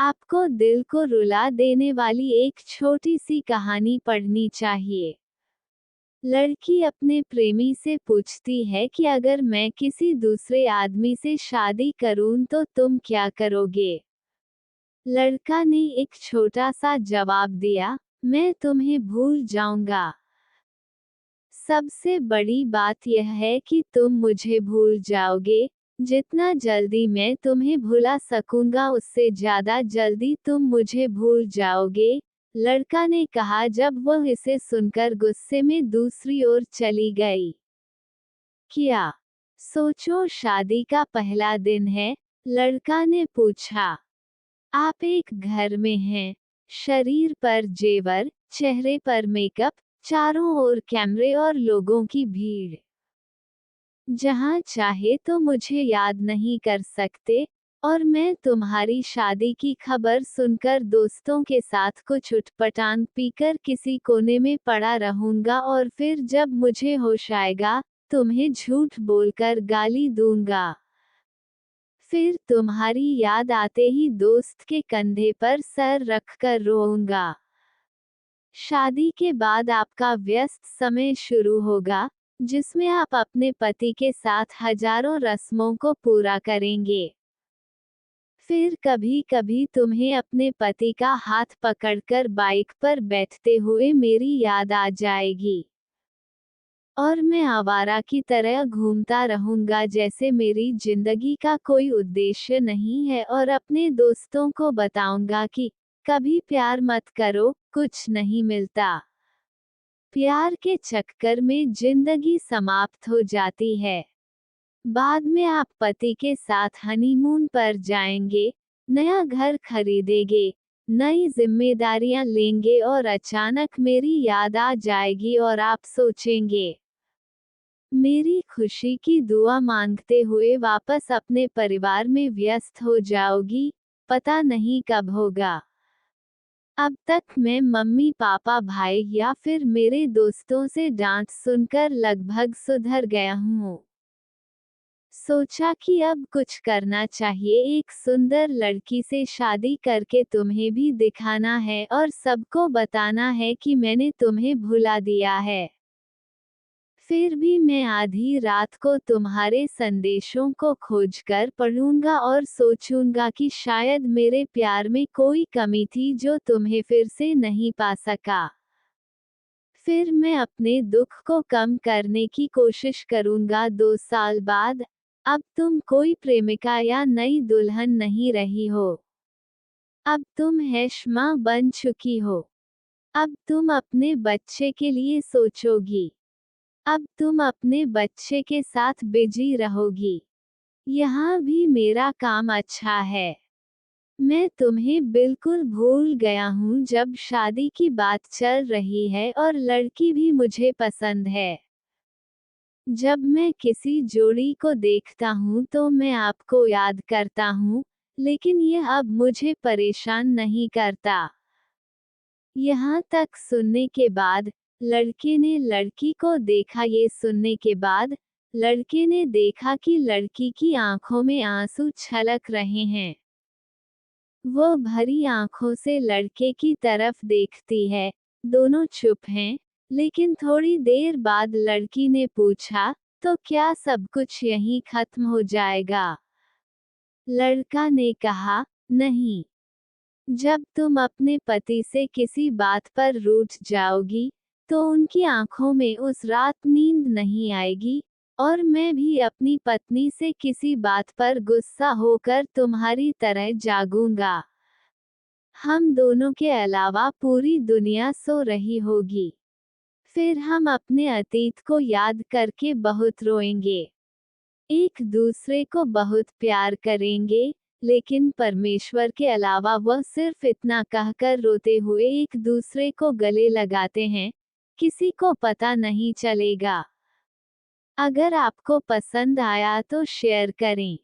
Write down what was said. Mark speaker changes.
Speaker 1: आपको दिल को रुला देने वाली एक छोटी सी कहानी पढ़नी चाहिए। लड़की अपने प्रेमी से पूछती है कि अगर मैं किसी दूसरे आदमी से शादी करूं तो तुम क्या करोगे। लड़का ने एक छोटा सा जवाब दिया, मैं तुम्हें भूल जाऊंगा। सबसे बड़ी बात यह है कि तुम मुझे भूल जाओगे। जितना जल्दी मैं तुम्हें भुला सकूंगा उससे ज्यादा जल्दी तुम मुझे भूल जाओगे, लड़का ने कहा जब वह इसे सुनकर गुस्से में दूसरी ओर चली गई। क्या सोचो, शादी का पहला दिन है। लड़का ने पूछा। आप एक घर में हैं। शरीर पर जेवर, चेहरे पर मेकअप, चारों ओर कैमरे और लोगों की भीड़। जहां चाहे तो मुझे याद नहीं कर सकते, और मैं तुम्हारी शादी की खबर सुनकर दोस्तों के साथ कुछ उठपटांग पीकर किसी कोने में पड़ा रहूंगा और फिर जब मुझे होश आएगा, तुम्हें झूठ बोलकर गाली दूंगा। फिर तुम्हारी याद आते ही दोस्त के कंधे पर सर रखकर रोऊंगा। शादी के बाद आपका व्यस्त समय शुरू होगा, जिसमें आप अपने पति के साथ हजारों रस्मों को पूरा करेंगे। फिर कभी कभी तुम्हें अपने पति का हाथ पकड़कर बाइक पर बैठते हुए मेरी याद आ जाएगी, और मैं आवारा की तरह घूमता रहूंगा जैसे मेरी जिंदगी का कोई उद्देश्य नहीं है, और अपने दोस्तों को बताऊंगा कि कभी प्यार मत करो, कुछ नहीं मिलता। प्यार के चक्कर में जिंदगी समाप्त हो जाती है। बाद में आप पति के साथ हनीमून पर जाएंगे, नया घर खरीदेंगे, नई जिम्मेदारियां लेंगे और अचानक मेरी याद आ जाएगी और आप सोचेंगे, मेरी खुशी की दुआ मांगते हुए वापस अपने परिवार में व्यस्त हो जाओगी, पता नहीं कब होगा। अब तक मैं मम्मी पापा भाई या फिर मेरे दोस्तों से डांट सुनकर लगभग सुधर गया हूँ। सोचा कि अब कुछ करना चाहिए, एक सुंदर लड़की से शादी करके तुम्हें भी दिखाना है और सबको बताना है कि मैंने तुम्हें भुला दिया है। फिर भी मैं आधी रात को तुम्हारे संदेशों को खोजकर पढ़ूंगा और सोचूंगा कि शायद मेरे प्यार में कोई कमी थी जो तुम्हें फिर से नहीं पा सका। फिर मैं अपने दुख को कम करने की कोशिश करूंगा 2 साल बाद। अब तुम कोई प्रेमिका या नई दुल्हन नहीं रही हो। अब तुम हैश मां बन चुकी हो। अब तुम अपने बच्चे के लिए सोचोगी। अब तुम अपने बच्चे के साथ बिजी रहोगी। यहाँ भी मेरा काम अच्छा है। मैं तुम्हें बिल्कुल भूल गया हूँ जब शादी की बात चल रही है और लड़की भी मुझे पसंद है। जब मैं किसी जोड़ी को देखता हूँ तो मैं आपको याद करता हूँ, लेकिन यह अब मुझे परेशान नहीं करता। यहाँ तक सुनने के बाद लड़के ने लड़की को देखा। ये सुनने के बाद लड़के ने देखा कि लड़की की आंखों में आंसू छलक रहे हैं। वो भरी आंखों से लड़के की तरफ देखती है। दोनों चुप हैं, लेकिन थोड़ी देर बाद लड़की ने पूछा, तो क्या सब कुछ यहीं खत्म हो जाएगा? लड़का ने कहा, नहीं। जब तुम अपने पति से किसी बात पर रूठ जाओगी, तो उनकी आंखों में उस रात नींद नहीं आएगी, और मैं भी अपनी पत्नी से किसी बात पर गुस्सा होकर तुम्हारी तरह जागूंगा। हम दोनों के अलावा पूरी दुनिया सो रही होगी। फिर हम अपने अतीत को याद करके बहुत रोएंगे। एक दूसरे को बहुत प्यार करेंगे, लेकिन परमेश्वर के अलावा वह सिर्फ इतना कहकर रोते हुए एक दूसरे को गले लगाते हैं, किसी को पता नहीं चलेगा। अगर आपको पसंद आया तो शेयर करें।